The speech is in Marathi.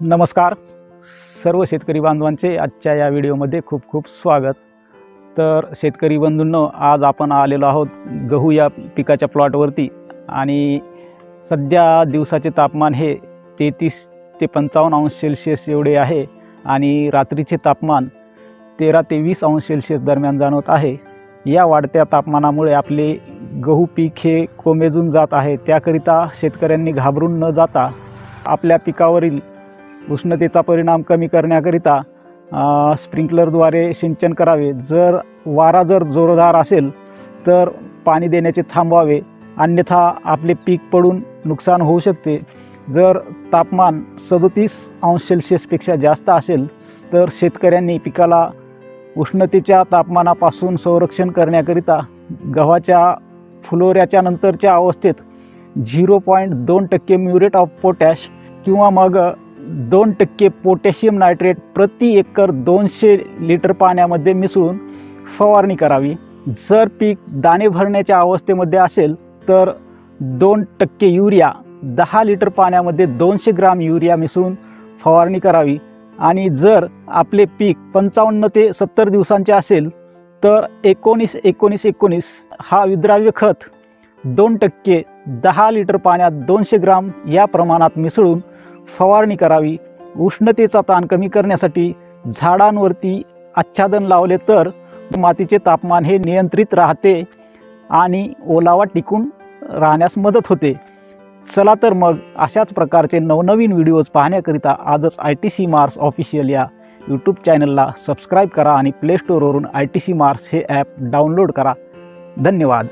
नमस्कार सर्व शेतकरी बांधवांचे आजच्या या व्हिडिओमध्ये खूप खूप स्वागत। तर शेतकरी बंधूंनो, आज आपण आलेलो आहोत गहू या पिकाच्या प्लॉटवरती आणि सध्या दिवसाचे तापमान हे 33 ते 55 अंश सेल्सिअस एवढे आहे आणि रात्रीचे तापमान 13 ते 20 अंश सेल्सिअस दरम्यान जाणवत आहे। या वाढत्या तापमानामुळे आपले गहू पीक हे कोमेजून जात आहे। त्याकरिता शेतकऱ्यांनी घाबरून न जाता आपल्या पिकावरील उष्णतेचा परिणाम कमी करण्याकरिता स्प्रिंकलरद्वारे सिंचन करावे। जर वारा जोरदार असेल तर पाणी देण्याचे थांबवावे, अन्यथा आपले पीक पडून नुकसान होऊ शकते। जर तापमान 37 अंश सेल्सिअसपेक्षा जास्त असेल तर शेतकऱ्यांनी पिकाला उष्णतेच्या तापमानापासून संरक्षण करण्याकरिता गव्हाच्या फुलोऱ्याच्या नंतरच्या अवस्थेत 0.2% म्युरेट ऑफ पोटॅश किंवा मग 2% पोटॅशियम नायट्रेट प्रति एकर 200 लिटर पाण्यामध्ये मिसळून फवारणी करावी। जर पीक दाणे भरण्याच्या अवस्थेमध्ये असेल तर 2% युरिया 10 लिटर पाण्यामध्ये 200 ग्राम युरिया मिसळून फवारणी करावी। आणि जर आपले पीक 55 ते 70 दिवसांचे असेल तर 19-19-19 हा विद्राव्य खत 2% 10 लिटर पाण्यात 200 ग्राम या प्रमाणात मिसळून फवारणी करावी। उष्णतेचा ताण कमी करण्यासाठी झाडांवरती आच्छादन लावले तर मातीचे तापमान हे नियंत्रित राहते आणि ओलावा टिकून राहण्यास मदत होते। चला तर मग अशाच प्रकारचे नवनवीन व्हिडिओज पाहण्याकरिता आजच ITC मार्स ऑफिशियल या यूट्यूब चॅनलला सबस्क्राईब करा आणि प्ले स्टोअरवरून ITC मार्स हे ॲप डाउनलोड करा। धन्यवाद।